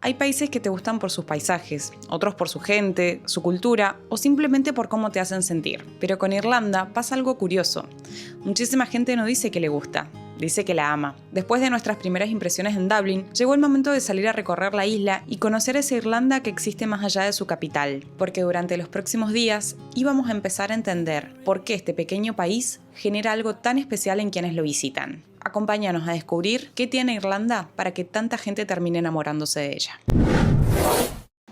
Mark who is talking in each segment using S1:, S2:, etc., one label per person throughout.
S1: Hay países que te gustan por sus paisajes, otros por su gente, su cultura o simplemente por cómo te hacen sentir. Pero con Irlanda pasa algo curioso. Muchísima gente no dice que le gusta, dice que la ama. Después de nuestras primeras impresiones en Dublín, llegó el momento de salir a recorrer la isla y conocer esa Irlanda que existe más allá de su capital, porque durante los próximos días íbamos a empezar a entender por qué este pequeño país genera algo tan especial en quienes lo visitan. Acompáñanos a descubrir qué tiene Irlanda para que tanta gente termine enamorándose de ella.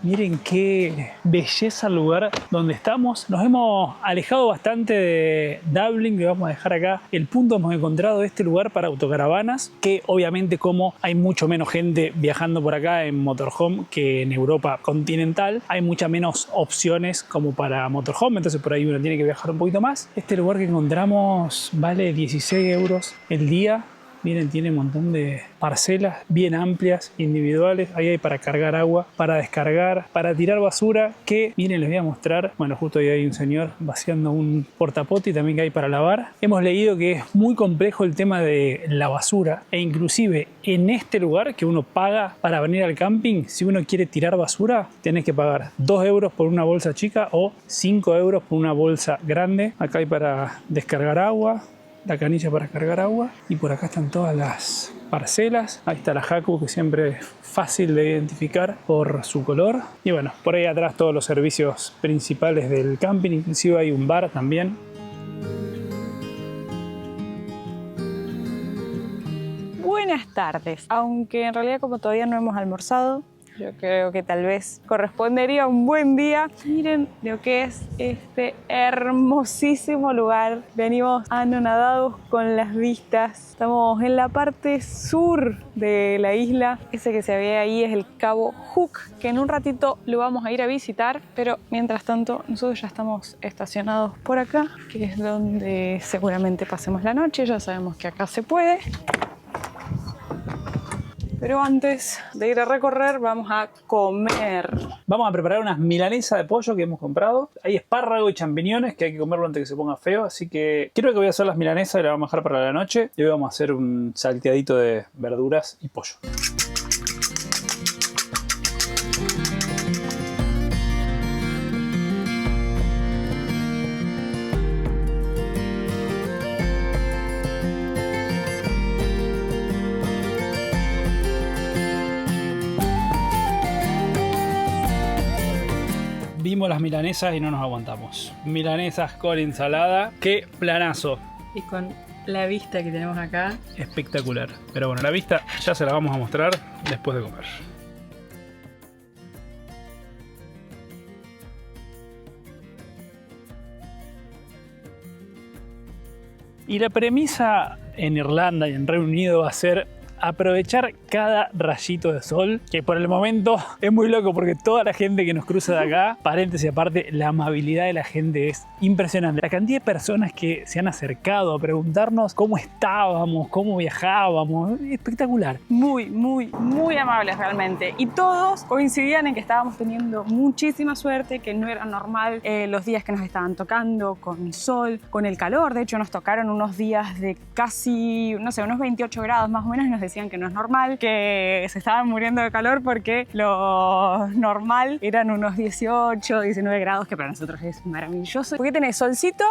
S2: Miren qué belleza el lugar donde estamos. Nos hemos alejado bastante de Dublín, que vamos a dejar acá el punto. Hemos encontrado este lugar para autocaravanas, que obviamente como hay mucho menos gente viajando por acá en motorhome que en Europa continental, hay muchas menos opciones como para motorhome, entonces por ahí uno tiene que viajar un poquito más. Este lugar que encontramos vale 16 euros el día. Miren, tiene un montón de parcelas bien amplias, individuales. Ahí hay para cargar agua, para descargar, para tirar basura. Que, miren, les voy a mostrar. Bueno, justo ahí hay un señor vaciando un portapote y también que hay para lavar. Hemos leído que es muy complejo el tema de la basura. E inclusive en este lugar que uno paga para venir al camping, si uno quiere tirar basura, tenés que pagar 2 euros por una bolsa chica o 5 euros por una bolsa grande. Acá hay para descargar agua, la canilla para cargar agua, y por acá están todas las parcelas. Ahí está la Haku, que siempre es fácil de identificar por su color, y bueno, por ahí atrás todos los servicios principales del camping, inclusive hay un bar también.
S3: Buenas tardes, aunque en realidad como todavía no hemos almorzado, yo creo que tal vez correspondería un buen día. Miren lo que es este hermosísimo lugar. Venimos anonadados con las vistas. Estamos en la parte sur de la isla. Ese que se ve ahí es el Cabo Hook, que en un ratito lo vamos a ir a visitar. Pero mientras tanto, nosotros ya estamos estacionados por acá, que es donde seguramente pasemos la noche. Ya sabemos que acá se puede. Pero antes de ir a recorrer, vamos a comer.
S2: Vamos a preparar unas milanesas de pollo que hemos comprado. Hay espárrago y champiñones que hay que comerlo antes de que se ponga feo. Así que creo que voy a hacer las milanesas y las vamos a dejar para la noche. Y hoy vamos a hacer un salteadito de verduras y pollo. Vimos las milanesas y no nos aguantamos. Milanesas con ensalada. ¡Qué planazo!
S3: Y con la vista que tenemos acá.
S2: Espectacular. Pero bueno, la vista ya se la vamos a mostrar después de comer. Y la premisa en Irlanda y en Reino Unido va a ser aprovechar cada rayito de sol, que por el momento es muy loco porque toda la gente que nos cruza de acá, paréntesis aparte, la amabilidad de la gente es impresionante. La cantidad de personas que se han acercado a preguntarnos cómo estábamos, cómo viajábamos, espectacular.
S3: Muy amables realmente. Y todos coincidían en que estábamos teniendo muchísima suerte, que no era normal los días que nos estaban tocando, con el sol, con el calor. De hecho, nos tocaron unos días de casi, no sé, unos 28 grados más o menos y nos decían que no es normal, que se estaban muriendo de calor porque lo normal eran unos 18, 19 grados, que para nosotros es maravilloso. Porque tenés solcito,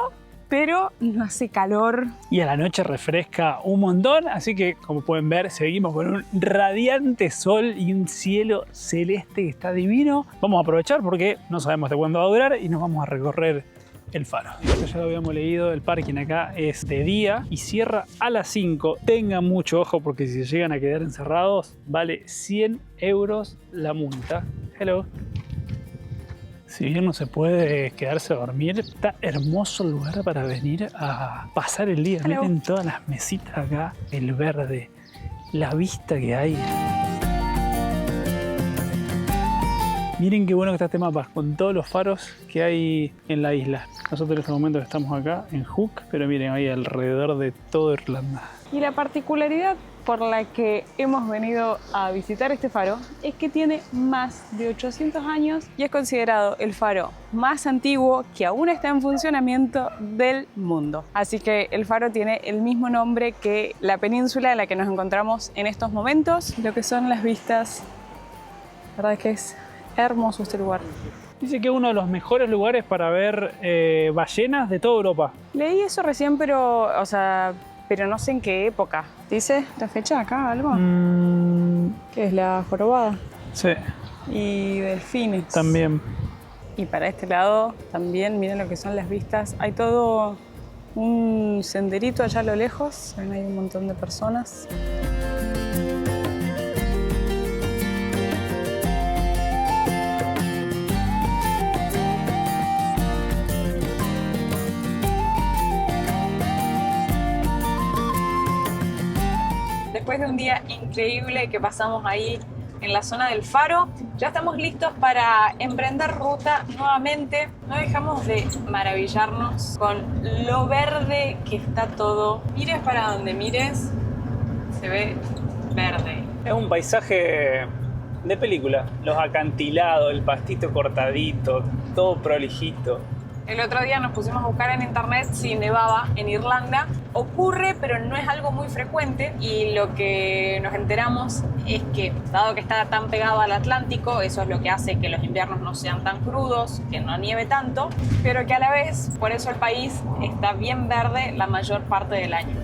S3: pero no hace calor.
S2: Y a la noche refresca un montón, así que como pueden ver seguimos con un radiante sol y un cielo celeste que está divino. Vamos a aprovechar porque no sabemos de cuándo va a durar y nos vamos a recorrer el faro. Esto ya lo habíamos leído, el parking acá es de día y cierra a las 5. Tengan mucho ojo porque si se llegan a quedar encerrados vale 100 euros la multa. Hello. Si bien no se puede quedarse a dormir, está hermoso el lugar para venir a pasar el día.
S3: Hello.
S2: Miren todas las mesitas acá, el verde, la vista que hay. Miren qué bueno que está este mapa, con todos los faros que hay en la isla. Nosotros en este momento estamos acá en Hook, pero miren ahí alrededor de toda Irlanda.
S3: Y la particularidad por la que hemos venido a visitar este faro es que tiene más de 800 años y es considerado el faro más antiguo que aún está en funcionamiento del mundo. Así que el faro tiene el mismo nombre que la península en la que nos encontramos en estos momentos, lo que son las vistas verdad que es hermoso este lugar.
S2: Dice que es uno de los mejores lugares para ver ballenas de toda Europa.
S3: Leí eso recién, pero no sé en qué época. ¿Dice la fecha acá algo? ¿Qué es la jorobada?
S2: Sí.
S3: Y delfines.
S2: También.
S3: Y para este lado también, miren lo que son las vistas. Hay todo un senderito allá a lo lejos. Ven, hay un montón de personas. Después de un día increíble que pasamos ahí en la zona del Faro, ya estamos listos para emprender ruta nuevamente. No dejamos de maravillarnos con lo verde que está todo. Mires para donde mires, se ve verde.
S2: Es un paisaje de película. Los acantilados, el pastito cortadito, todo prolijito.
S3: El otro día nos pusimos a buscar en internet si nevaba en Irlanda. Ocurre, pero no es algo muy frecuente, y lo que nos enteramos es que, dado que está tan pegado al Atlántico, eso es lo que hace que los inviernos no sean tan crudos, que no nieve tanto, pero que a la vez, por eso el país está bien verde la mayor parte del año.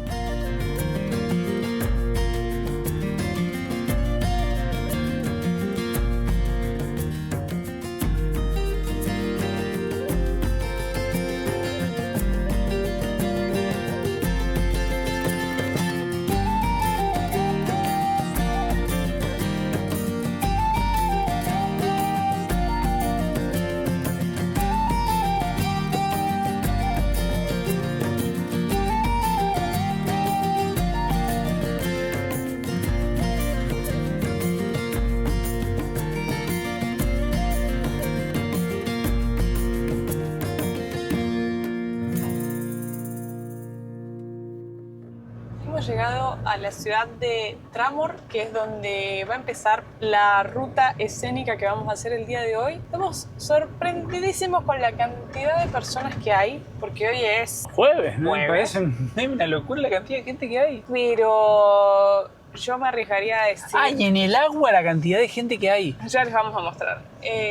S3: Hemos llegado a la ciudad de Tramore, que es donde va a empezar la ruta escénica que vamos a hacer el día de hoy. Estamos sorprendidísimos con la cantidad de personas que hay, porque hoy es
S2: Jueves, ¿no?
S3: Jueves.
S2: Me parece una locura la cantidad de gente que hay.
S3: Pero yo me arriesgaría a decir...
S2: Ay, en el agua la cantidad de gente que hay.
S3: Ya les vamos a mostrar.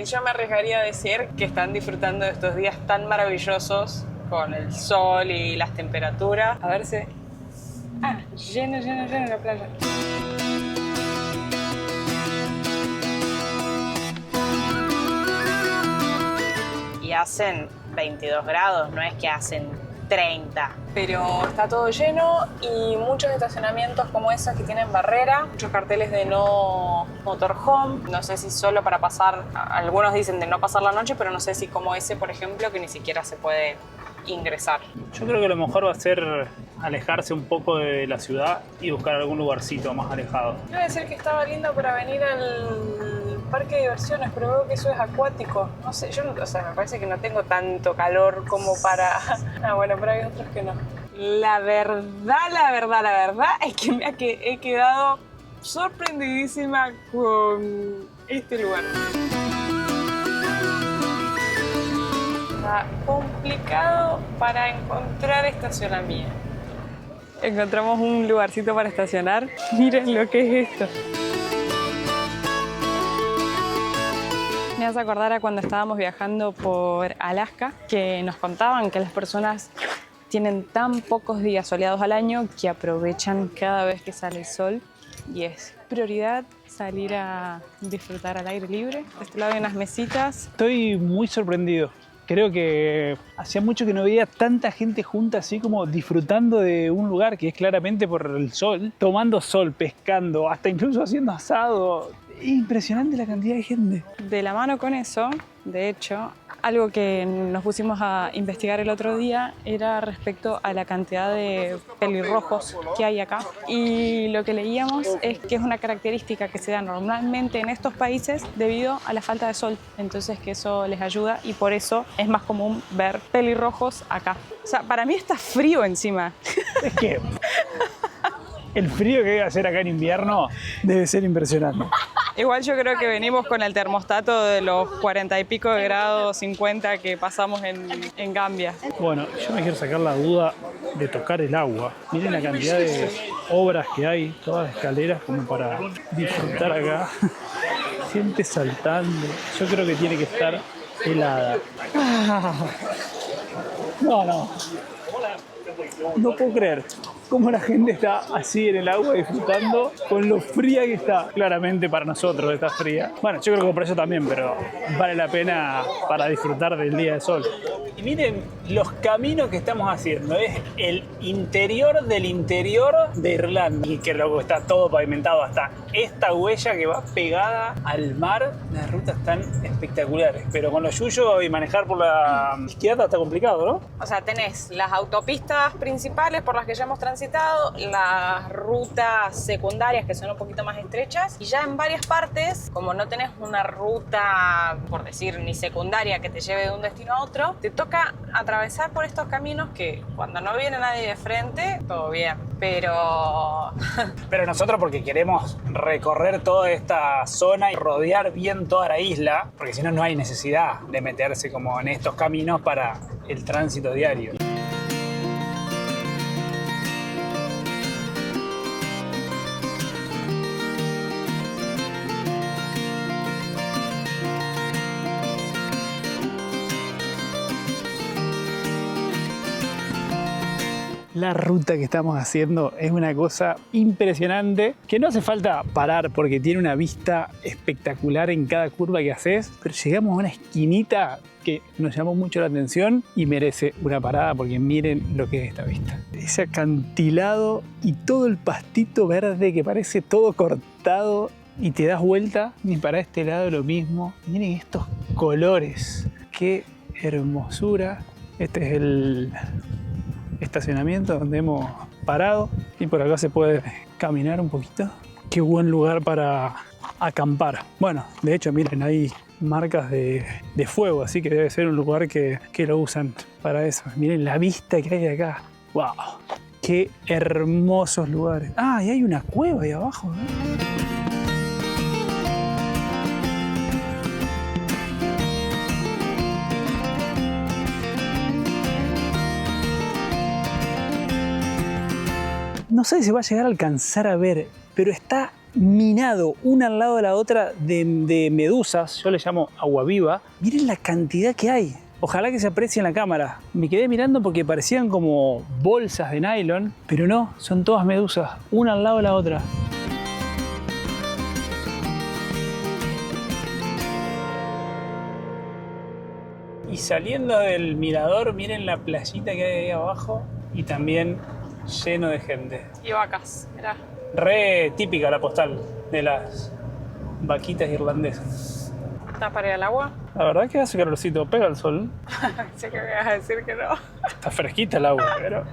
S3: Yo me arriesgaría a decir que están disfrutando de estos días tan maravillosos con el sol y las temperaturas. A ver si... Ah, lleno la playa. Y hacen 22 grados, no es que hacen 30. Pero está todo lleno y muchos estacionamientos como esos que tienen barrera, muchos carteles de no motorhome, no sé si solo para pasar, algunos dicen de no pasar la noche, pero no sé si como ese, por ejemplo, que ni siquiera se puede ingresar.
S2: Yo creo que lo mejor va a ser alejarse un poco de la ciudad y buscar algún lugarcito más alejado.
S3: Debe decir que estaba lindo para venir al parque de diversiones, pero veo que eso es acuático. No sé, yo me parece que no tengo tanto calor como para... Ah, bueno, pero hay otros que no. La verdad es que he quedado sorprendidísima con este lugar. Está complicado para encontrar estacionamiento. Encontramos un lugarcito para estacionar. Miren lo que es esto. Me hace acordar a cuando estábamos viajando por Alaska, que nos contaban que las personas tienen tan pocos días soleados al año que aprovechan cada vez que sale el sol, y es prioridad salir a disfrutar al aire libre. De este lado hay unas mesitas.
S2: Estoy muy sorprendido. Creo que hacía mucho que no veía tanta gente junta así como disfrutando de un lugar que es claramente por el sol, tomando sol, pescando, hasta incluso haciendo asado. Es impresionante la cantidad de gente.
S3: De la mano con eso, de hecho, algo que nos pusimos a investigar el otro día era respecto a la cantidad de pelirrojos que hay acá. Y lo que leíamos es que es una característica que se da normalmente en estos países debido a la falta de sol. Entonces que eso les ayuda y por eso es más común ver pelirrojos acá. O sea, para mí está frío encima.
S2: Es que el frío que debe hacer acá en invierno debe ser impresionante.
S3: Igual yo creo que venimos con el termostato de los 40 y pico de grados, 50 que pasamos en Gambia.
S2: Bueno, yo me quiero sacar la duda de tocar el agua. Miren la cantidad de obras que hay, todas escaleras como para disfrutar acá. gente saltando. Yo creo que tiene que estar helada. No. No puedo creer cómo la gente está así en el agua disfrutando con lo fría que está. Claramente para nosotros está fría. Bueno, yo creo que por eso también, pero vale la pena para disfrutar del día de sol. Y miren los caminos que estamos haciendo. Es el interior del interior de Irlanda. Y que luego está todo pavimentado hasta esta huella que va pegada al mar. Las rutas están espectaculares. Pero con los yuyos y manejar por la izquierda está complicado, ¿no?
S1: O sea, tenés las autopistas principales por las que ya hemos transitado, las rutas secundarias que son un poquito más estrechas, y ya en varias partes, como no tenés una ruta, por decir, ni secundaria que te lleve de un destino a otro, te toca atravesar por estos caminos que cuando no viene nadie de frente, todo bien, pero
S2: nosotros, porque queremos recorrer toda esta zona y rodear bien toda la isla, porque si no, no hay necesidad de meterse como en estos caminos para el tránsito diario. La ruta que estamos haciendo es una cosa impresionante, que no hace falta parar porque tiene una vista espectacular en cada curva que haces, pero llegamos a una esquinita que nos llamó mucho la atención y merece una parada porque miren lo que es esta vista. Ese acantilado y todo el pastito verde que parece todo cortado y te das vuelta y para este lado lo mismo. Miren estos colores, qué hermosura. Este es el estacionamiento donde hemos parado y por acá se puede caminar un poquito. Qué buen lugar para acampar. Bueno, de hecho miren, hay marcas de fuego, así que debe ser un lugar que lo usan para eso. Miren la vista que hay de acá. ¡Wow! ¡Qué hermosos lugares! Ah, y hay una cueva ahí abajo, ¿no? No sé si se va a llegar a alcanzar a ver, pero está minado una al lado de la otra de medusas. Yo le llamo agua viva. Miren la cantidad que hay. Ojalá que se aprecie en la cámara. Me quedé mirando porque parecían como bolsas de nylon, pero no, son todas medusas, una al lado de la otra. Y saliendo del mirador, miren la playita que hay ahí abajo y también lleno de gente.
S3: Y vacas, mirá.
S2: Re típica la postal de las vaquitas irlandesas.
S3: ¿Estás para ir al agua?
S2: La verdad que hace calorcito, pega el sol.
S3: Sé que me vas a decir que no.
S2: Está fresquita el agua, pero...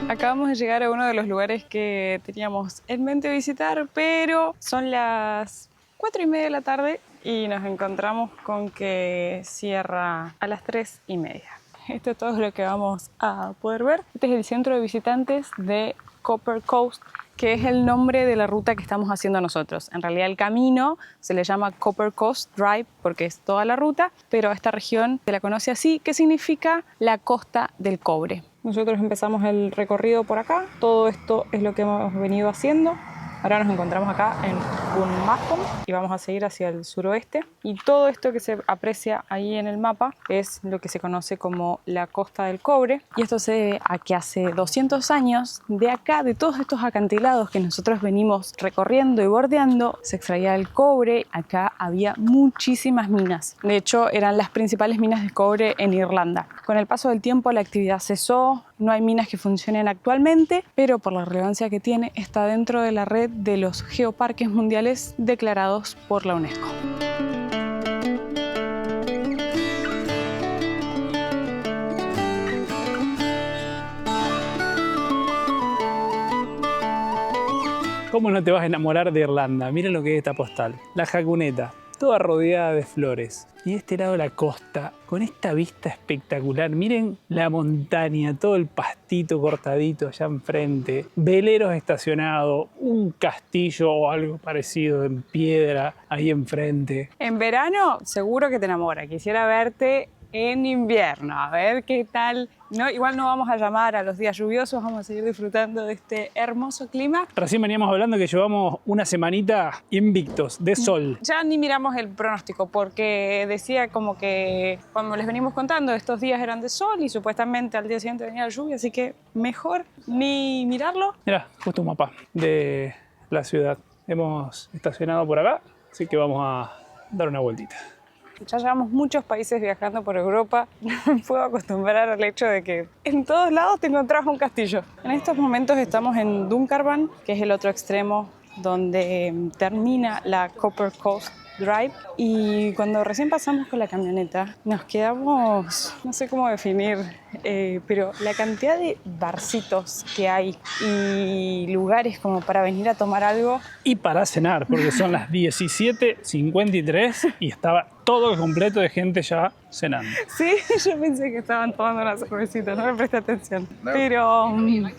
S3: Acabamos de llegar a uno de los lugares que teníamos en mente visitar, pero son las 4:30 de la tarde y nos encontramos con que cierra a las 3:30. Esto es todo lo que vamos a poder ver. Este es el centro de visitantes de Copper Coast, que es el nombre de la ruta que estamos haciendo nosotros. En realidad el camino se le llama Copper Coast Drive porque es toda la ruta, pero a esta región se la conoce así, que significa la costa del cobre. Nosotros empezamos el recorrido por acá. Todo esto es lo que hemos venido haciendo. Ahora nos encontramos acá en Bunmacum y vamos a seguir hacia el suroeste. Y todo esto que se aprecia ahí en el mapa es lo que se conoce como la Costa del Cobre. Y esto se debe a que hace 200 años, de acá, de todos estos acantilados que nosotros venimos recorriendo y bordeando, se extraía el cobre. Acá había muchísimas minas. De hecho, eran las principales minas de cobre en Irlanda. Con el paso del tiempo la actividad cesó. No hay minas que funcionen actualmente, pero por la relevancia que tiene, está dentro de la red de los geoparques mundiales declarados por la UNESCO.
S2: ¿Cómo no te vas a enamorar de Irlanda? Miren lo que es esta postal. La Jacuneta, toda rodeada de flores. Y de este lado la costa, con esta vista espectacular. Miren la montaña, todo el pastito cortadito allá enfrente. Veleros estacionados, un castillo o algo parecido en piedra ahí enfrente.
S3: En verano seguro que te enamora. Quisiera verte en invierno. A ver qué tal. No, igual no vamos a llamar a los días lluviosos, vamos a seguir disfrutando de este hermoso clima.
S2: Recién veníamos hablando que llevamos una semanita invictos de sol.
S3: Ya ni miramos el pronóstico porque decía como que cuando les venimos contando estos días eran de sol y supuestamente al día siguiente venía la lluvia, así que mejor ni mirarlo.
S2: Mira, justo un mapa de la ciudad. Hemos estacionado por acá, así que vamos a dar una vueltita.
S3: Ya llevamos muchos países viajando por Europa. No me puedo acostumbrar al hecho de que en todos lados te encontrás un castillo. En estos momentos estamos en Dunkerban, que es el otro extremo donde termina la Copper Coast Drive, y cuando recién pasamos con la camioneta nos quedamos, no sé cómo definir, pero la cantidad de barcitos que hay y lugares como para venir a tomar algo.
S2: Y para cenar, porque son las 17:53 y estaba todo completo de gente ya cenando.
S3: Sí, yo pensé que estaban tomando una cervecita, no me presté atención. Pero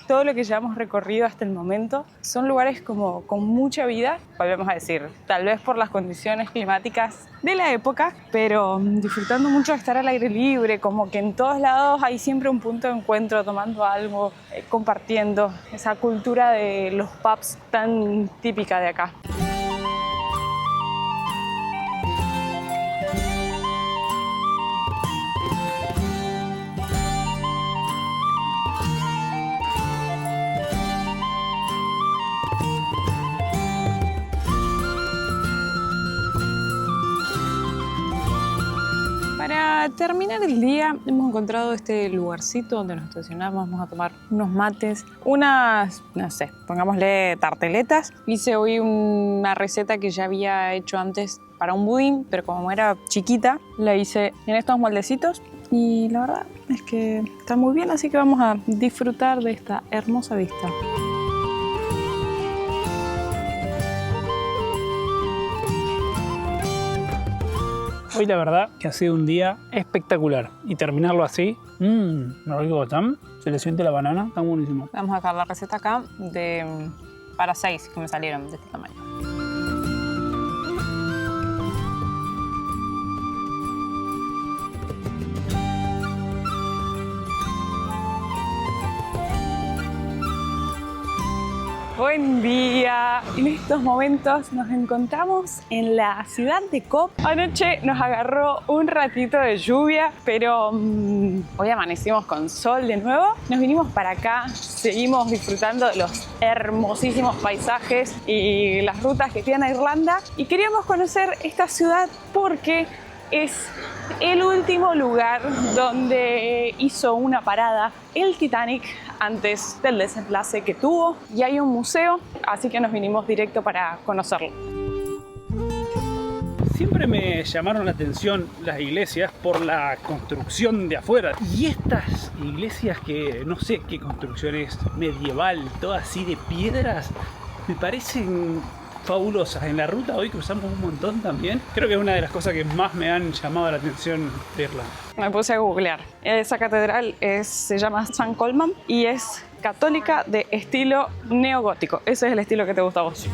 S3: todo lo que ya hemos recorrido hasta el momento son lugares como con mucha vida, volvemos a decir, tal vez por las condiciones climáticas de la época, pero disfrutando mucho de estar al aire libre, como que en todos lados hay siempre un punto de encuentro, tomando algo, compartiendo esa cultura de los pubs tan típica de acá. Para terminar el día hemos encontrado este lugarcito donde nos estacionamos, vamos a tomar unos mates, unas, no sé, pongámosle tarteletas. Hice hoy una receta que ya había hecho antes para un budín, pero como era chiquita, la hice en estos moldecitos y la verdad es que está muy bien, así que vamos a disfrutar de esta hermosa vista.
S2: Hoy la verdad que ha sido un día espectacular y terminarlo así, no rico tan, se le siente la banana, está buenísimo.
S3: Vamos a dejar la receta acá para 6 que me salieron de este tamaño. Buen día. En estos momentos nos encontramos en la ciudad de Kopp. Anoche nos agarró un ratito de lluvia, pero hoy amanecimos con sol de nuevo. Nos vinimos para acá, seguimos disfrutando de los hermosísimos paisajes y las rutas que tiene Irlanda. Y queríamos conocer esta ciudad porque es el último lugar donde hizo una parada el Titanic antes del desenlace que tuvo, y hay un museo, así que nos vinimos directo para conocerlo.
S2: Siempre me llamaron la atención las iglesias por la construcción de afuera, y estas iglesias que no sé qué construcción es, medieval, todas así de piedras, me parecen fabulosas. En la ruta hoy cruzamos un montón también. Creo que es una de las cosas que más me han llamado la atención de Irlanda.
S3: Me puse a googlear. Esa catedral se llama St. Colman y es católica de estilo neogótico. Ese es el estilo que te gusta a vos.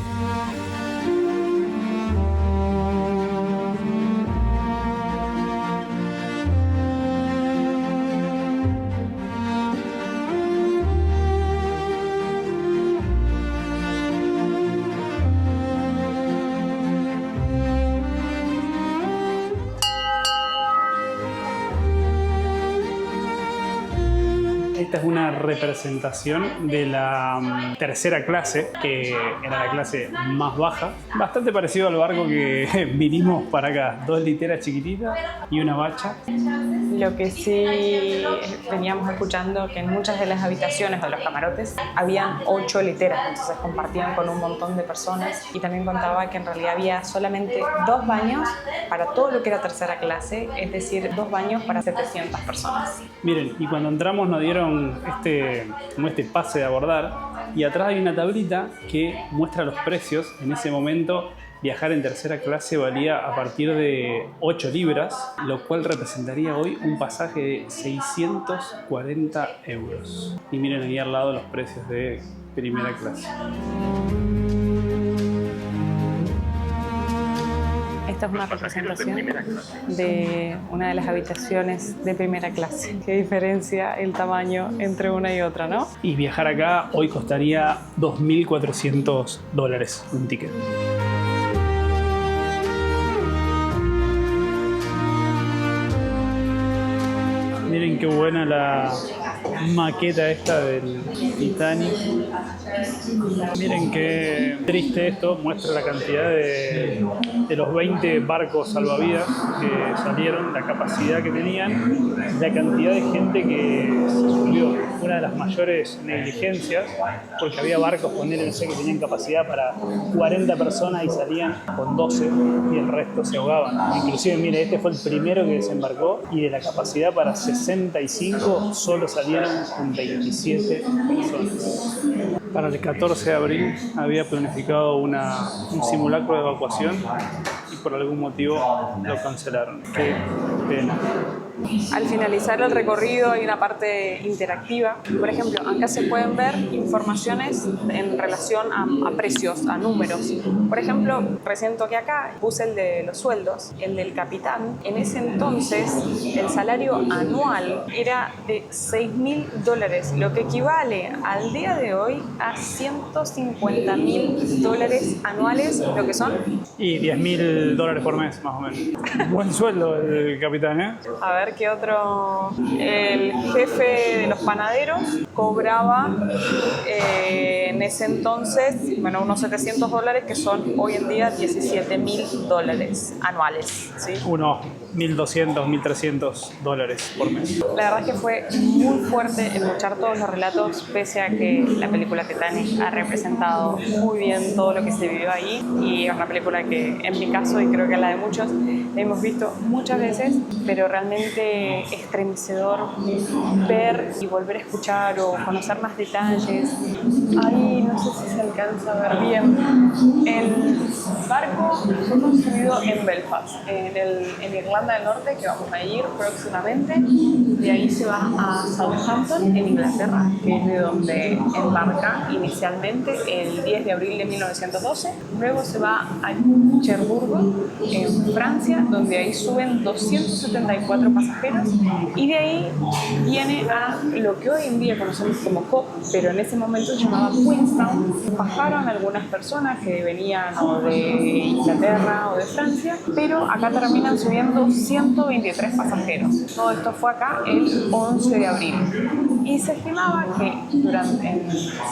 S2: Esta es una representación de la tercera clase, que era la clase más baja. Bastante parecido al barco que vinimos para acá. 2 literas chiquititas y una bacha.
S3: Lo que sí veníamos escuchando que en muchas de las habitaciones de los camarotes habían 8 literas, entonces compartían con un montón de personas, y también contaba que en realidad había solamente 2 baños para todo lo que era tercera clase, es decir, 2 baños para 700 personas.
S2: Miren, y cuando entramos nos dieron como este pase de abordar, y atrás hay una tablita que muestra los precios. En ese momento viajar en tercera clase valía a partir de 8 libras, lo cual representaría hoy un pasaje de 640 euros. Y miren ahí al lado los precios de primera clase.
S3: Esta es una representación de una de las habitaciones de primera clase. Qué diferencia el tamaño entre una y otra, ¿no?
S2: Y viajar acá hoy costaría $2.400 un ticket. Miren qué buena la maqueta esta del Titanic. Miren qué triste esto, muestra la cantidad de los 20 barcos salvavidas que salieron, la capacidad que tenían, la cantidad de gente que se subió. Una de las mayores negligencias, porque había barcos, no sé, que tenían capacidad para 40 personas y salían con 12 y el resto se ahogaban. Inclusive, mire, este fue el primero que desembarcó y de la capacidad para 65 solo salieron con 27 personas. Para el 14 de abril había planificado un simulacro de evacuación y por algún motivo lo cancelaron. Qué pena.
S3: Al finalizar el recorrido hay una parte interactiva. Por ejemplo, acá se pueden ver informaciones en relación a precios, a números. Por ejemplo, recién toqué acá, puse el de los sueldos, el del capitán. En ese entonces el salario anual era de $6.000, lo que equivale al día de hoy a $150.000 anuales, lo que son...
S2: Y $10.000 por mes, más o menos. Buen sueldo el capitán, ¿eh?
S3: A ver qué otro. El jefe de los panaderos cobraba en ese entonces, bueno, unos $700, que son hoy en día $17.000 anuales, ¿sí?
S2: Unos $1.200, $1.300 por mes.
S3: La verdad es que fue muy fuerte escuchar todos los relatos, pese a que la película Titanic ha representado muy bien todo lo que se vivió ahí, y es una película que en mi caso, y creo que en la de muchos, la hemos visto muchas veces, pero realmente estremecedor ver y volver a escuchar o conocer más detalles. Ahí no sé si se alcanza a ver bien. El barco fue construido en Belfast, en Irlanda del Norte, que vamos a ir próximamente. De ahí se va a Southampton, en Inglaterra, que es de donde embarca inicialmente el 10 de abril de 1912. Luego se va a Cherbourg, en Francia, donde ahí suben 274 pasajeros, y de ahí viene a lo que hoy en día conocemos como Cop, pero en ese momento se llamaba Queenstown. Bajaron algunas personas que venían o de Inglaterra o de Francia, pero acá terminan subiendo 123 pasajeros. Todo esto fue acá el 11 de abril. Y se estimaba que durante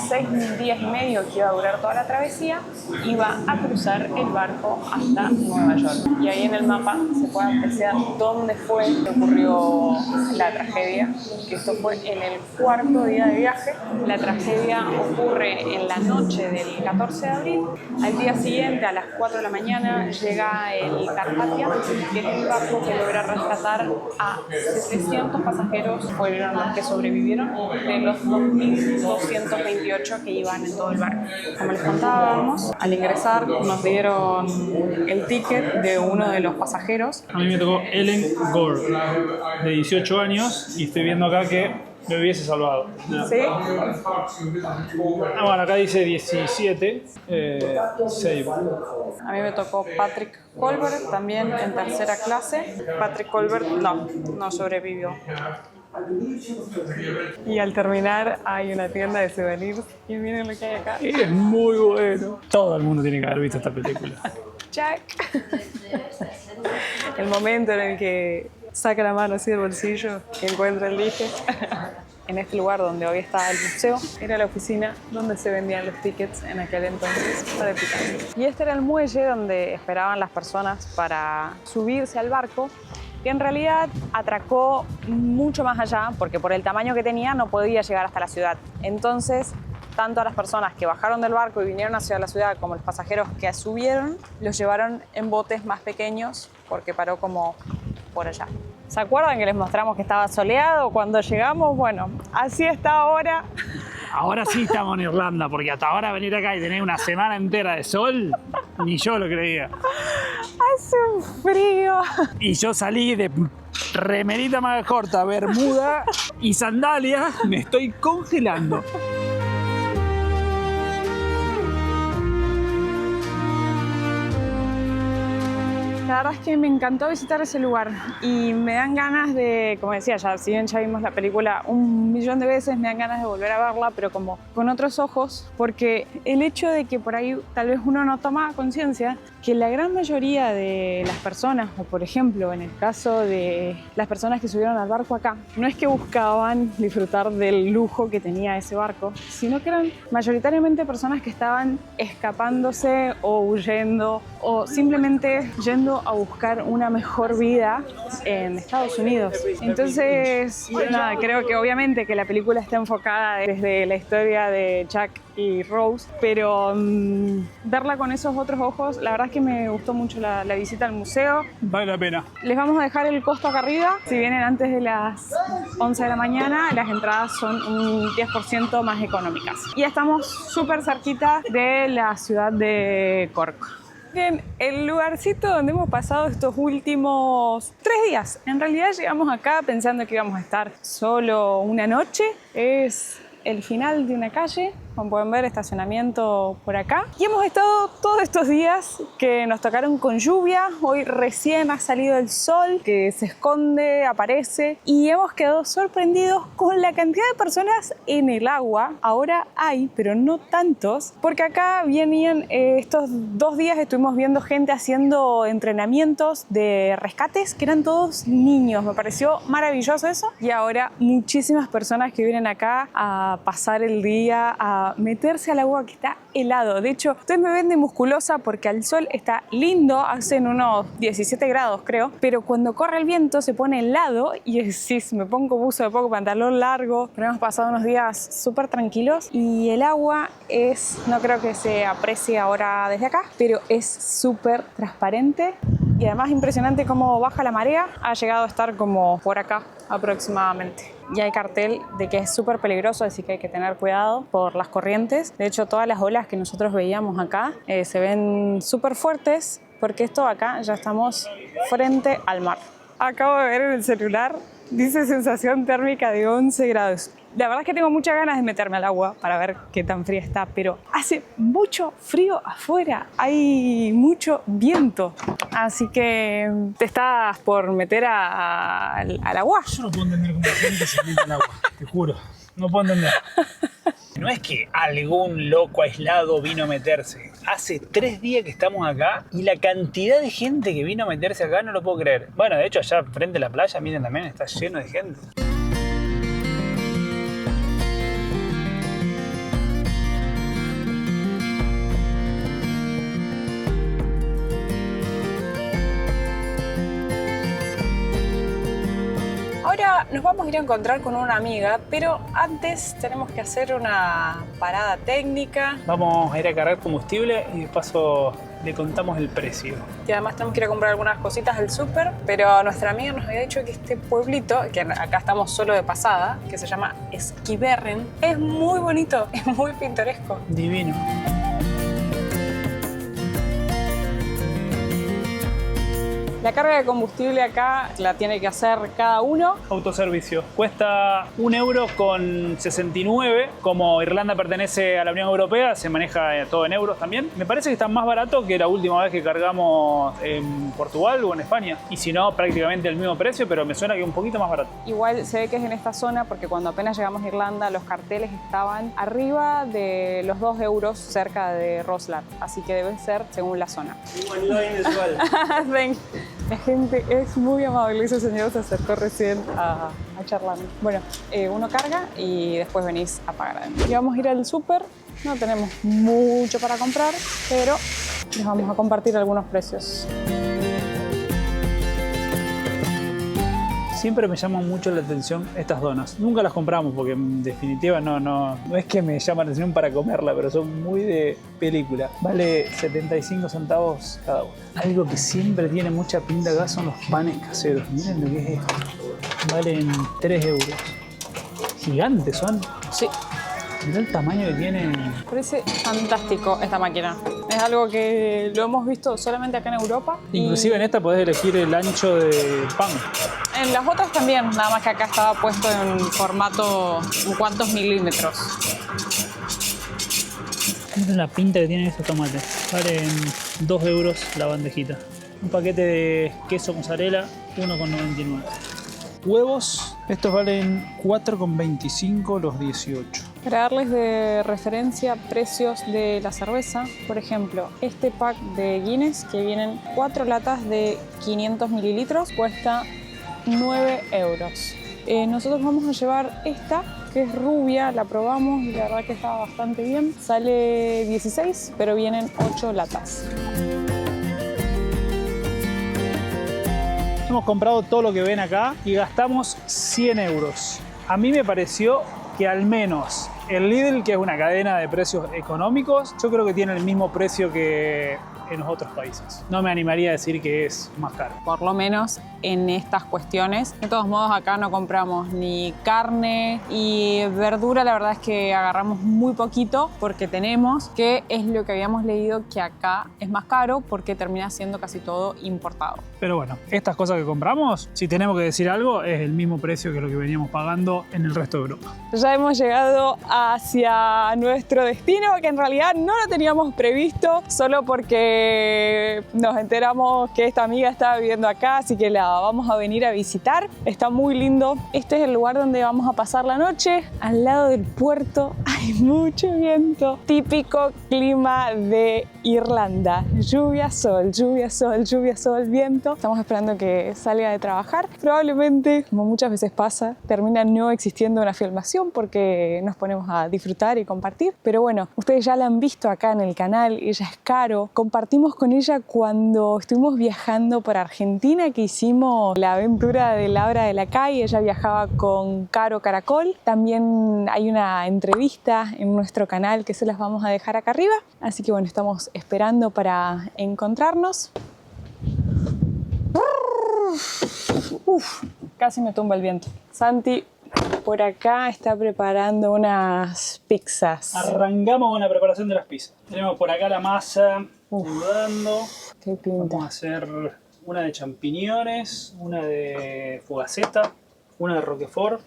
S3: 6 días y medio que iba a durar toda la travesía, iba a cruzar el barco hasta Nueva York. Y ahí en el mapa se puede apreciar dónde fue que ocurrió la tragedia, que esto fue en el 4.º día de viaje. La tragedia ocurre en la noche del 14 de abril. Al día siguiente, a las 4 de la mañana, llega el Carpathia, que es el barco que logra rescatar a 700 pasajeros, fueron los que sobrevivieron, de los 2.228 que iban en todo el barco. Como les contábamos, al ingresar nos dieron el ticket de uno de los pasajeros.
S2: A mí me tocó Ellen Gore, de 18 años, y estoy viendo acá que me hubiese salvado. No.
S3: ¿Sí?
S2: Bueno, acá dice 17. Save.
S3: A mí me tocó Patrick Colbert, también en tercera clase. Patrick Colbert no sobrevivió. Y al terminar hay una tienda de souvenirs y miren lo que hay acá.
S2: Es muy bueno. Todo el mundo tiene que haber visto esta película.
S3: Jack. El momento en el que saca la mano así del bolsillo y encuentra el disque. En este lugar donde hoy está el museo, era la oficina donde se vendían los tickets en aquel entonces para el Titanic. Y este era el muelle donde esperaban las personas para subirse al barco, que en realidad atracó mucho más allá, porque por el tamaño que tenía no podía llegar hasta la ciudad. Entonces, tanto a las personas que bajaron del barco y vinieron hacia la ciudad como los pasajeros que subieron, los llevaron en botes más pequeños, porque paró como por allá. ¿Se acuerdan que les mostramos que estaba soleado cuando llegamos? Bueno, así está ahora.
S2: Ahora sí estamos en Irlanda, porque hasta ahora venir acá y tener una semana entera de sol, ni yo lo creía.
S3: Hace un frío.
S2: Y yo salí de remerita más corta, bermuda y sandalias, me estoy congelando.
S3: La La verdad es que me encantó visitar ese lugar y me dan ganas de, como decía, si bien ya vimos la película 1.000.000 de veces, me dan ganas de volver a verla, pero como con otros ojos, porque el hecho de que por ahí tal vez uno no toma conciencia que la gran mayoría de las personas, o por ejemplo en el caso de las personas que subieron al barco acá, no es que buscaban disfrutar del lujo que tenía ese barco, sino que eran mayoritariamente personas que estaban escapándose o huyendo o simplemente yendo a buscar una mejor vida en Estados Unidos. Entonces, nada, creo que obviamente que la película está enfocada desde la historia de Jack y Rose, pero verla con esos otros ojos, la verdad es que me gustó mucho la visita al museo.
S2: Vale la pena.
S3: Les vamos a dejar el costo acá arriba. Si vienen antes de las 11 de la mañana, las entradas son un 10% más económicas. Y estamos súper cerquita de la ciudad de Cork. Bien, el lugarcito donde hemos pasado estos últimos 3 días. En realidad llegamos acá pensando que íbamos a estar solo una noche. Es el final de una calle, como pueden ver, estacionamiento por acá. Y hemos estado todos estos días que nos tocaron con lluvia. Hoy recién ha salido el sol, que se esconde, aparece. Y hemos quedado sorprendidos con la cantidad de personas en el agua. Ahora hay, pero no tantos. Porque acá venían estos 2 días, estuvimos viendo gente haciendo entrenamientos de rescates, que eran todos niños. Me pareció maravilloso eso. Y ahora muchísimas personas que vienen acá a pasar el día, a meterse al agua que está helado. De hecho, ustedes me ven de musculosa porque al sol está lindo, hacen unos 17 grados creo, pero cuando corre el viento se pone helado y sí, me pongo buzo, me pongo pantalón largo, pero hemos pasado unos días súper tranquilos y el agua no creo que se aprecie ahora desde acá, pero es súper transparente y además impresionante cómo baja la marea. Ha llegado a estar como por acá aproximadamente. Y hay cartel de que es súper peligroso, así que hay que tener cuidado por las corrientes. De hecho, todas las olas que nosotros veíamos acá se ven súper fuertes porque esto acá ya estamos frente al mar. Acabo de ver en el celular, dice sensación térmica de 11 grados. La verdad es que tengo muchas ganas de meterme al agua para ver qué tan fría está, pero hace mucho frío afuera, hay mucho viento. Así que te estás por meter al agua.
S2: Yo no puedo entender cómo la gente se mete al agua, te juro. No puedo entender. No es que algún loco aislado vino a meterse. Hace 3 días que estamos acá y la cantidad de gente que vino a meterse acá no lo puedo creer. Bueno, de hecho allá frente a la playa, miren también, está lleno de gente.
S3: Ahora nos vamos a ir a encontrar con una amiga, pero antes tenemos que hacer una parada técnica.
S2: Vamos a ir a cargar combustible y de paso le contamos el precio.
S3: Y además tenemos que ir a comprar algunas cositas del súper, pero nuestra amiga nos había dicho que este pueblito, que acá estamos solo de pasada, que se llama Skibberren, es muy bonito, es muy pintoresco.
S2: Divino.
S3: La carga de combustible acá la tiene que hacer cada uno.
S2: Autoservicio. Cuesta 1,69 €. Como Irlanda pertenece a la Unión Europea, se maneja todo en euros también. Me parece que está más barato que la última vez que cargamos en Portugal o en España. Y si no, prácticamente el mismo precio, pero me suena que un poquito más barato.
S3: Igual se ve que es en esta zona porque cuando apenas llegamos a Irlanda los carteles estaban arriba de los 2 € cerca de Rosslare. Así que debe ser según la zona. La gente es muy amable, ese señor se acercó recién a charlar. Bueno, uno carga y después venís a pagar adentro. Y vamos a ir al súper, no tenemos mucho para comprar, pero les vamos a compartir algunos precios.
S2: Siempre me llaman mucho la atención estas donas. Nunca las compramos porque en definitiva no es que me llama la atención para comerla, pero son muy de película. Vale 75 centavos cada uno. Algo que siempre tiene mucha pinta acá son los panes caseros. Miren lo que es esto. Valen 3 €. Gigantes son.
S3: Sí.
S2: Mirá el tamaño que tiene.
S3: Parece fantástico esta máquina. Es algo que lo hemos visto solamente acá en Europa.
S2: Inclusive en esta podés elegir el ancho de pan.
S3: En las otras también, nada más que acá estaba puesto en formato cuántos milímetros.
S2: Miren la pinta que tienen estos tomates. Valen 2 € la bandejita. Un paquete de queso mozzarella, 1,99. Huevos, estos valen 4,25 los 18.
S3: Para darles de referencia precios de la cerveza, por ejemplo, este pack de Guinness, que vienen 4 latas de 500 mililitros, cuesta 9 euros. Nosotros vamos a llevar esta, que es rubia, la probamos y la verdad que está bastante bien. Sale 16, pero vienen 8 latas.
S2: Hemos comprado todo lo que ven acá y gastamos 100 euros. A mí me pareció que al menos el Lidl, que es una cadena de precios económicos, yo creo que tiene el mismo precio que en los otros países. No me animaría a decir que es más caro.
S3: Por lo menos en estas cuestiones. De todos modos, acá no compramos ni carne y verdura. La verdad es que agarramos muy poquito porque tenemos, que es lo que habíamos leído, que acá es más caro porque termina siendo casi todo importado.
S2: Pero bueno, estas cosas que compramos, si tenemos que decir algo, es el mismo precio que lo que veníamos pagando en el resto de Europa.
S3: Ya hemos llegado hacia nuestro destino, que en realidad no lo teníamos previsto, solo porque nos enteramos que esta amiga estaba viviendo acá, así que la vamos a venir a visitar. Está muy lindo. Este es el lugar donde vamos a pasar la noche, al lado del puerto. Hay mucho viento. Típico clima de Irlanda. Lluvia, sol, lluvia, sol, lluvia, sol, viento. Estamos esperando que salga de trabajar. Probablemente, como muchas veces pasa, termina no existiendo una filmación porque nos ponemos a disfrutar y compartir. Pero bueno, ustedes ya la han visto acá en el canal. Ella es Caro. Compartimos con ella cuando estuvimos viajando por Argentina, que hicimos la aventura de Laura de la Calle. Ella viajaba con Caro Caracol. También hay una entrevista en nuestro canal que se las vamos a dejar acá arriba. Así que bueno, estamos esperando para encontrarnos. Uf, casi me tumba el viento. Santi por acá está preparando unas pizzas.
S2: Arrancamos con la preparación de las pizzas. Tenemos por acá la masa sudando.
S3: Qué pinta.
S2: Vamos a hacer una de champiñones, una de fugaceta, una de roquefort.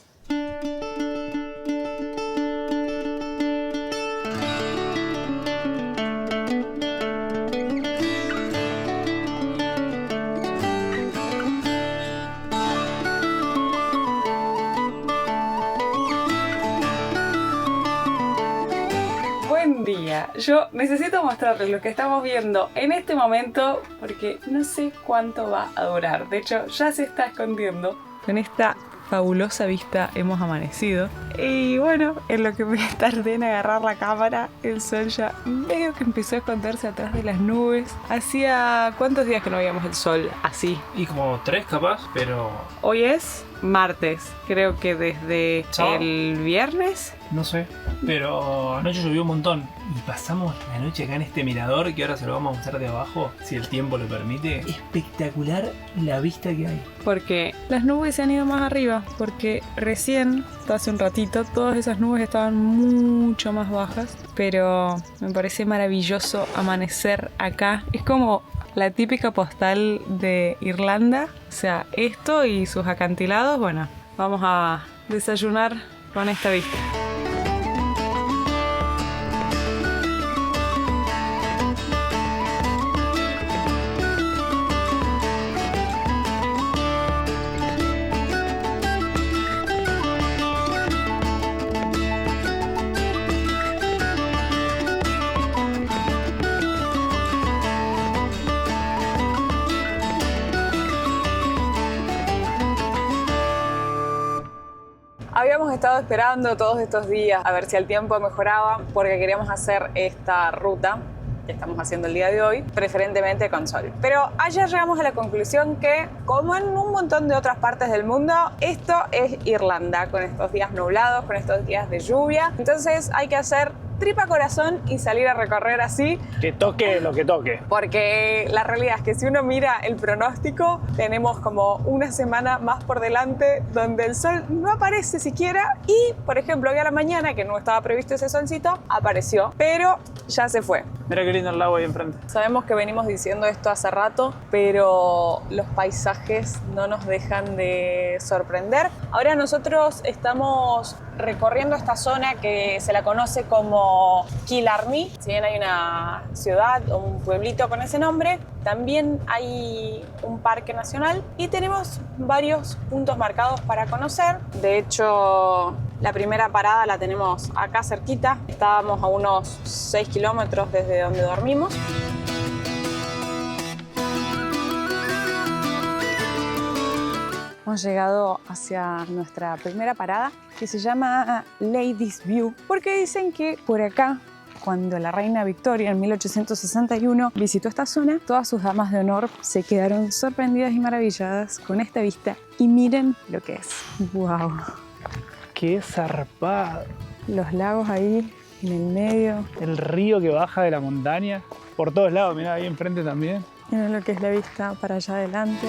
S3: Buen día. Yo necesito mostrarles lo que estamos viendo en este momento porque no sé cuánto va a durar. De hecho, ya se está escondiendo. Con esta fabulosa vista hemos amanecido. Y bueno, en lo que me tardé en agarrar la cámara, el sol ya medio que empezó a esconderse atrás de las nubes. Hacía ¿cuántos días que no veíamos el sol así?
S2: Y como 3 capaz, pero...
S3: Hoy es martes, creo que desde
S2: ¿Sábado?
S3: el viernes.
S2: No sé, pero anoche llovió un montón y pasamos la noche acá en este mirador que ahora se lo vamos a mostrar de abajo, si el tiempo lo permite. Espectacular la vista que hay.
S3: Porque las nubes se han ido más arriba, porque recién, hasta hace un ratito, todas esas nubes estaban mucho más bajas, pero me parece maravilloso amanecer acá. Es como la típica postal de Irlanda, o sea, esto y sus acantilados. Bueno, vamos a desayunar con esta vista. Habíamos estado esperando todos estos días a ver si el tiempo mejoraba porque queríamos hacer esta ruta que estamos haciendo el día de hoy, preferentemente con sol. Pero ayer llegamos a la conclusión que, como en un montón de otras partes del mundo, esto es Irlanda, con estos días nublados, con estos días de lluvia. Entonces hay que hacer tripa corazón y salir a recorrer así.
S2: Que toque lo que toque.
S3: Porque la realidad es que si uno mira el pronóstico, tenemos como una semana más por delante donde el sol no aparece siquiera y, por ejemplo, hoy a la mañana, que no estaba previsto ese solcito, apareció. Pero ya se fue.
S2: Mira qué lindo el lago ahí enfrente.
S3: Sabemos que venimos diciendo esto hace rato, pero los paisajes no nos dejan de sorprender. Ahora nosotros estamos recorriendo esta zona que se la conoce como Killarney. Si bien hay una ciudad o un pueblito con ese nombre, también hay un parque nacional y tenemos varios puntos marcados para conocer. De hecho, la primera parada la tenemos acá cerquita. Estábamos a unos 6 kilómetros desde donde dormimos. Hemos llegado hacia nuestra primera parada, que se llama Ladies View, porque dicen que por acá, cuando la reina Victoria en 1861 visitó esta zona, todas sus damas de honor se quedaron sorprendidas y maravilladas con esta vista. Y miren lo que es. ¡Wow!
S2: ¡Qué zarpado!
S3: Los lagos ahí en el medio.
S2: El río que baja de la montaña. Por todos lados, mirá, ahí enfrente también.
S3: Miren lo que es la vista para allá adelante.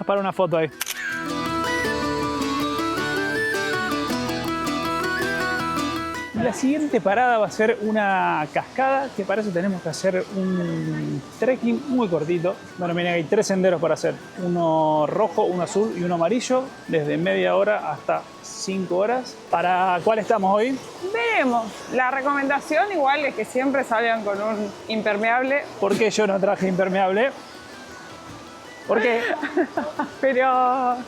S2: Para una foto ahí. La siguiente parada va a ser una cascada, que para eso tenemos que hacer un trekking muy cortito. Bueno, miren, hay 3 senderos para hacer. Uno rojo, uno azul y uno amarillo, desde media hora hasta 5 horas. ¿Para cuál estamos hoy?
S3: Veremos. La recomendación igual es que siempre salgan con un impermeable.
S2: ¿Por qué yo no traje impermeable? ¿Por qué?
S3: Pero,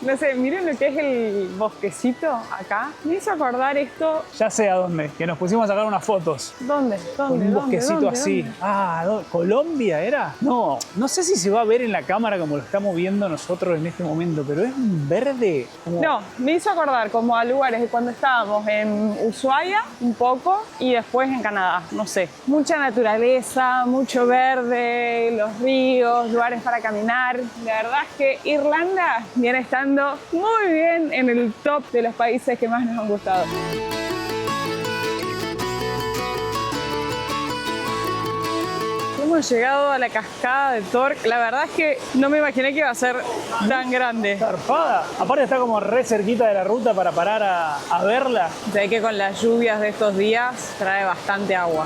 S3: no sé, miren lo que es el bosquecito acá. Me hizo acordar esto.
S2: Ya sé a dónde, que nos pusimos a sacar unas fotos.
S3: ¿Dónde?
S2: Con un bosquecito así. ¿Dónde? Ah, ¿Colombia era? No, no sé si se va a ver en la cámara como lo estamos viendo nosotros en este momento, pero es un verde como...
S3: No, me hizo acordar como a lugares de cuando estábamos en Ushuaia, un poco, y después en Canadá, no sé. Mucha naturaleza, mucho verde, los ríos, lugares para caminar. La verdad es que Irlanda viene estando muy bien en el top de los países que más nos han gustado. Hemos llegado a la cascada de Torc. La verdad es que no me imaginé que iba a ser tan grande.
S2: Zarpada. Aparte está como re cerquita de la ruta para parar a verla.
S3: Sé que con las lluvias de estos días trae bastante agua.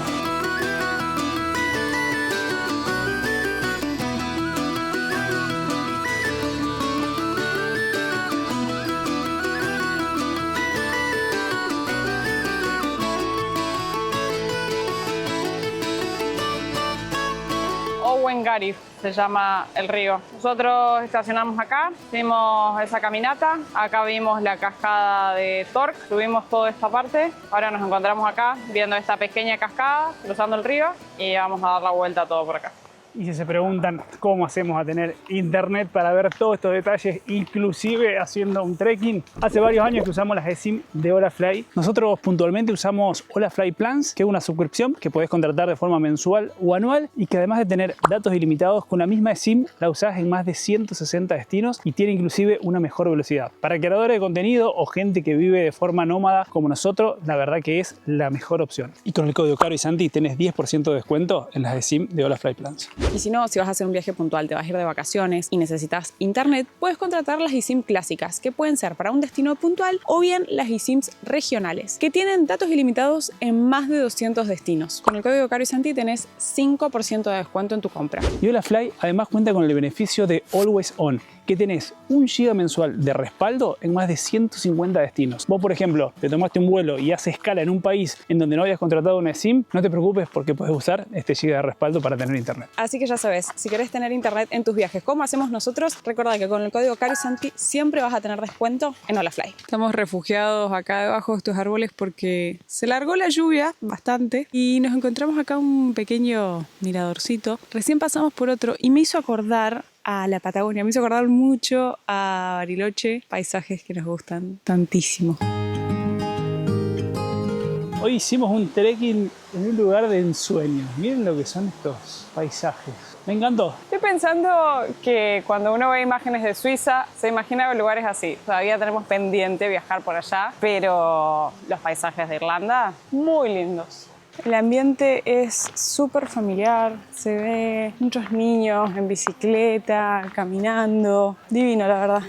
S3: Owengarif se llama el río. Nosotros estacionamos acá, hicimos esa caminata, acá vimos la cascada de Torc, subimos toda esta parte, ahora nos encontramos acá viendo esta pequeña cascada, cruzando el río y vamos a dar la vuelta todo por acá.
S2: Y si se preguntan cómo hacemos a tener internet para ver todos estos detalles, inclusive haciendo un trekking, hace varios años que usamos las eSIM de Holafly. Nosotros puntualmente usamos Holafly Plans, que es una suscripción que podés contratar de forma mensual o anual y que además de tener datos ilimitados con la misma eSIM, la usás en más de 160 destinos y tiene inclusive una mejor velocidad. Para creadores de contenido o gente que vive de forma nómada como nosotros, la verdad que es la mejor opción. Y con el código Caro y Santi tenés 10% de descuento en las eSIM de Holafly Plans.
S1: Y si no, si vas a hacer un viaje puntual, te vas a ir de vacaciones y necesitas internet, puedes contratar las eSIM clásicas, que pueden ser para un destino puntual, o bien las eSIMs regionales, que tienen datos ilimitados en más de 200 destinos. Con el código Caro y Santi tenés 5% de descuento en tu compra.
S2: Y Holafly además cuenta con el beneficio de Always On, que tenés 1 GB mensual de respaldo en más de 150 destinos. Vos, por ejemplo, te tomaste un vuelo y haces escala en un país en donde no habías contratado una SIM, no te preocupes porque puedes usar este GB de respaldo para tener internet.
S1: Así que ya sabes, si querés tener internet en tus viajes como hacemos nosotros, recuerda que con el código Caro y Santi siempre vas a tener descuento en Holafly. Estamos refugiados acá debajo de estos árboles porque se largó la lluvia bastante y nos encontramos acá un pequeño miradorcito. Recién pasamos por otro y me hizo acordar a la Patagonia, me hizo acordar mucho a Bariloche, paisajes que nos gustan tantísimo.
S2: Hoy hicimos un trekking en un lugar de ensueño. Miren lo que son estos paisajes. Me encantó.
S3: Estoy pensando que cuando uno ve imágenes de Suiza, se imagina lugares así. Todavía tenemos pendiente viajar por allá, pero los paisajes de Irlanda, muy lindos. El ambiente es súper familiar, se ve muchos niños en bicicleta, caminando, divino la verdad.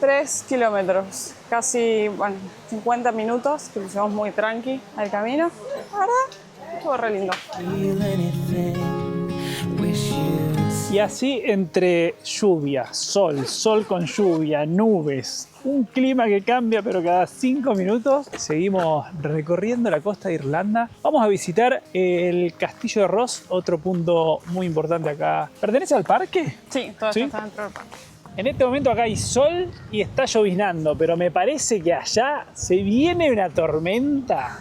S3: 3 kilómetros casi, 50 minutos, que lo hicimos muy tranqui al camino. La verdad, estuvo re lindo.
S2: Y así entre lluvia, sol con lluvia, nubes, un clima que cambia pero cada 5 minutos, seguimos recorriendo la costa de Irlanda. Vamos a visitar el Castillo de Ross, otro punto muy importante acá. ¿Pertenece al parque?
S3: Sí, todo esto está dentro del parque.
S2: En este momento acá hay sol y está lloviznando, pero me parece que allá se viene una tormenta.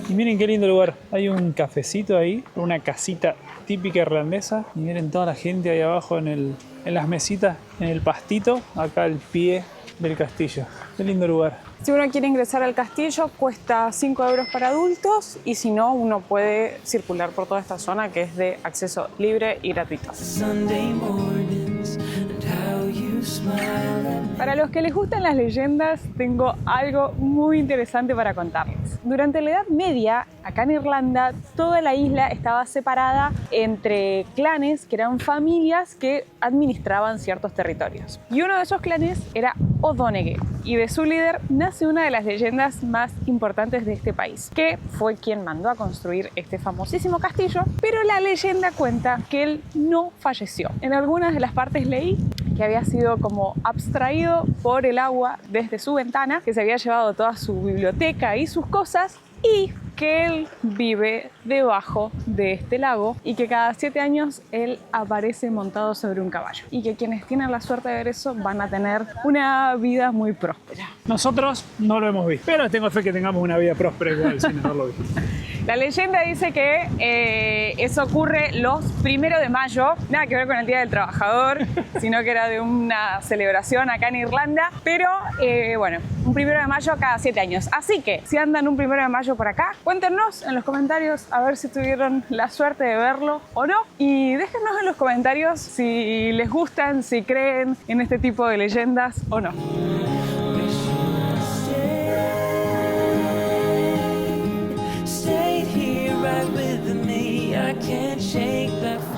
S2: Y miren qué lindo lugar. Hay un cafecito ahí, una casita típica irlandesa. Y miren toda la gente ahí abajo en las mesitas, en el pastito, acá al pie del castillo. Qué lindo lugar.
S3: Si uno quiere ingresar al castillo, cuesta 5 euros para adultos, y si no, uno puede circular por toda esta zona que es de acceso libre y gratuito. Para los que les gustan las leyendas, tengo algo muy interesante para contarles. Durante la Edad Media, acá en Irlanda, toda la isla estaba separada entre clanes, que eran familias que administraban ciertos territorios. Y uno de esos clanes era O'Donoghue, y de su líder nace una de las leyendas más importantes de este país, que fue quien mandó a construir este famosísimo castillo, pero la leyenda cuenta que él no falleció. En algunas de las partes leí que había sido como abstraído por el agua desde su ventana, que se había llevado toda su biblioteca y sus cosas, y que él vive debajo de este lago y que cada 7 años él aparece montado sobre un caballo, y que quienes tienen la suerte de ver eso van a tener una vida muy próspera.
S2: Nosotros no lo hemos visto, pero tengo fe que tengamos una vida próspera igual sin haberlo visto.
S3: La leyenda dice que eso ocurre los 1 de mayo, nada que ver con el Día del Trabajador, sino que era de una celebración acá en Irlanda, pero bueno, un 1 de mayo cada 7 años. Así que si andan un 1 de mayo por acá, cuéntenos en los comentarios a ver si tuvieron la suerte de verlo o no, y déjenos en los comentarios si les gustan, si creen en este tipo de leyendas o no.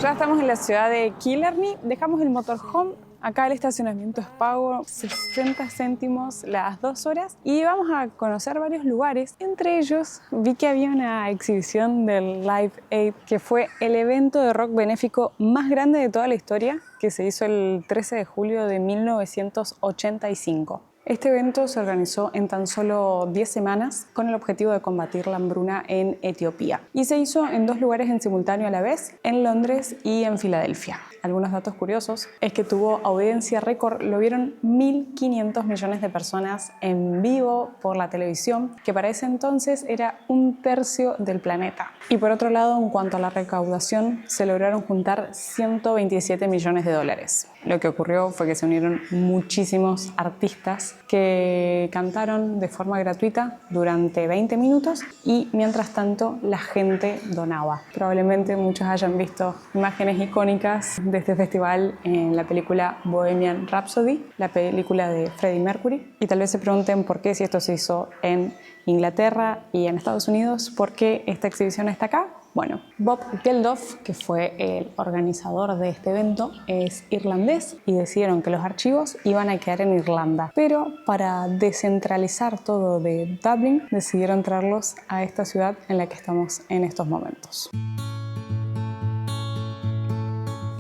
S3: Ya estamos en la ciudad de Killarney, dejamos el motorhome. Acá el estacionamiento es pago, 60 céntimos las 2 horas, y vamos a conocer varios lugares. Entre ellos vi que había una exhibición del Live Aid, que fue el evento de rock benéfico más grande de toda la historia, que se hizo el 13 de julio de 1985. Este evento se organizó en tan solo 10 semanas con el objetivo de combatir la hambruna en Etiopía, y se hizo en 2 lugares en simultáneo a la vez, en Londres y en Filadelfia. Algunos datos curiosos es que tuvo audiencia récord, lo vieron 1.500 millones de personas en vivo por la televisión, que para ese entonces era 1/3 del planeta. Y por otro lado, en cuanto a la recaudación, se lograron juntar 127 millones de dólares. Lo que ocurrió fue que se unieron muchísimos artistas que cantaron de forma gratuita durante 20 minutos, y mientras tanto la gente donaba. Probablemente muchos hayan visto imágenes icónicas de este festival en la película Bohemian Rhapsody, la película de Freddie Mercury, y tal vez se pregunten por qué, si esto se hizo en Inglaterra y en Estados Unidos, ¿por qué esta exhibición está acá? Bueno, Bob Geldof, que fue el organizador de este evento, es irlandés, y decidieron que los archivos iban a quedar en Irlanda. Pero para descentralizar todo de Dublín, decidieron traerlos a esta ciudad en la que estamos en estos momentos.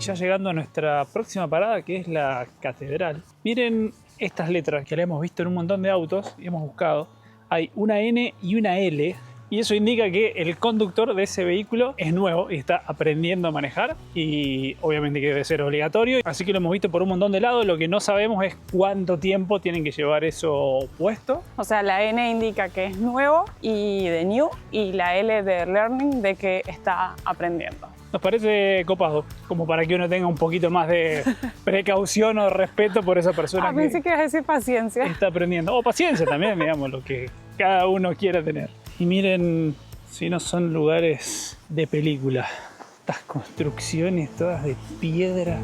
S2: Ya llegando a nuestra próxima parada, que es la catedral. Miren estas letras que le hemos visto en un montón de autos y hemos buscado. Hay una N y una L, y eso indica que el conductor de ese vehículo es nuevo y está aprendiendo a manejar, y obviamente que debe ser obligatorio. Así que lo hemos visto por un montón de lados. Lo que no sabemos es cuánto tiempo tienen que llevar eso puesto.
S3: O sea, la N indica que es nuevo y de new, y la L de learning, de que está aprendiendo.
S2: Nos parece copado, como para que uno tenga un poquito más de precaución o respeto por esa persona
S3: pensé que ibas a decir paciencia.
S2: está aprendiendo. O paciencia también, digamos, lo que cada uno quiera tener. Y miren, si no son lugares de película, estas construcciones todas de piedra.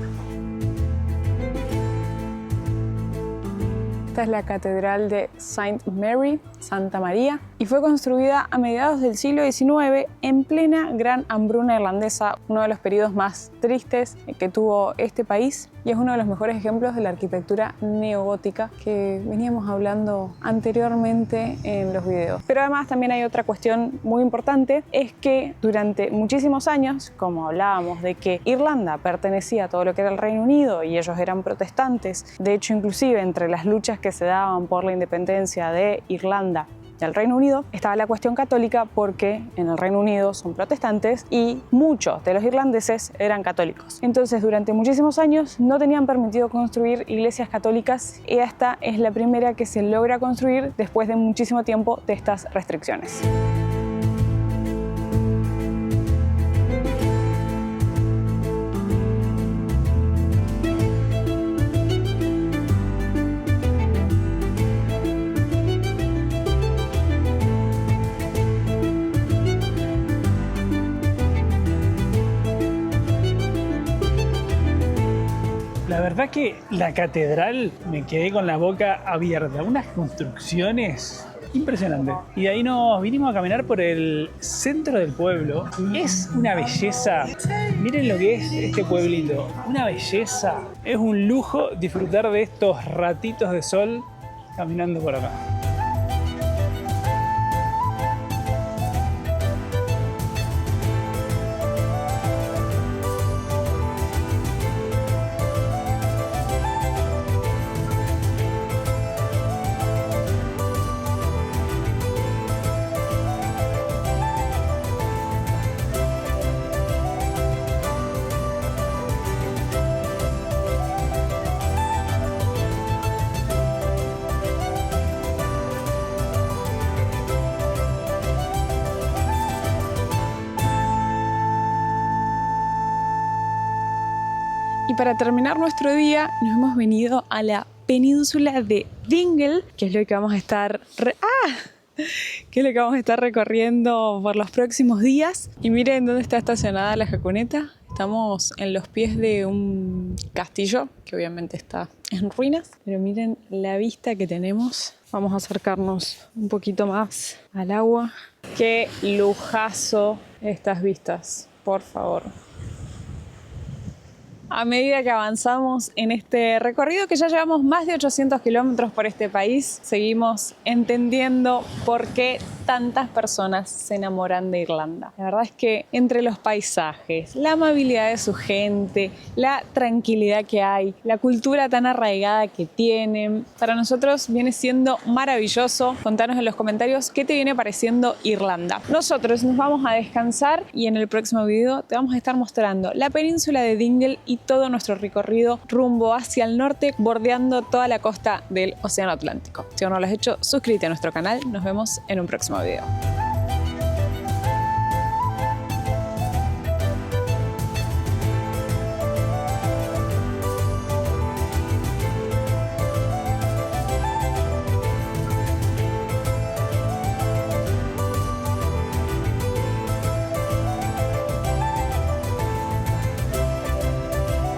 S3: Esta es la Catedral de Saint Mary, Santa María, y fue construida a mediados del siglo XIX en plena Gran Hambruna Irlandesa, uno de los periodos más tristes que tuvo este país, y es uno de los mejores ejemplos de la arquitectura neogótica que veníamos hablando anteriormente en los videos. Pero además también hay otra cuestión muy importante, es que durante muchísimos años, como hablábamos de que Irlanda pertenecía a todo lo que era el Reino Unido y ellos eran protestantes, de hecho inclusive entre las luchas que se daban por la independencia de Irlanda del Reino Unido estaba la cuestión católica, porque en el Reino Unido son protestantes y muchos de los irlandeses eran católicos. Entonces durante muchísimos años no tenían permitido construir iglesias católicas, y esta es la primera que se logra construir después de muchísimo tiempo de estas restricciones.
S2: La verdad que la catedral me quedé con la boca abierta, unas construcciones impresionantes. Y de ahí nos vinimos a caminar por el centro del pueblo. Es una belleza, miren lo que es este pueblito, una belleza. Es un lujo disfrutar de estos ratitos de sol caminando por acá.
S3: Y para terminar nuestro día nos hemos venido a la península de Dingle, que es lo que vamos a estar recorriendo por los próximos días. Y miren dónde está estacionada la jacuneta. Estamos en los pies de un castillo que obviamente está en ruinas, pero miren la vista que tenemos. Vamos a acercarnos un poquito más al agua. Qué lujazo estas vistas, por favor. A medida que avanzamos en este recorrido, que ya llevamos más de 800 kilómetros por este país, seguimos entendiendo por qué tantas personas se enamoran de Irlanda. La verdad es que entre los paisajes, la amabilidad de su gente, la tranquilidad que hay, la cultura tan arraigada que tienen, para nosotros viene siendo maravilloso. Contanos en los comentarios qué te viene pareciendo Irlanda. Nosotros nos vamos a descansar y en el próximo video te vamos a estar mostrando la península de Dingle y todo nuestro recorrido rumbo hacia el norte, bordeando toda la costa del Océano Atlántico. Si aún no lo has hecho, suscríbete a nuestro canal. Nos vemos en un próximo video.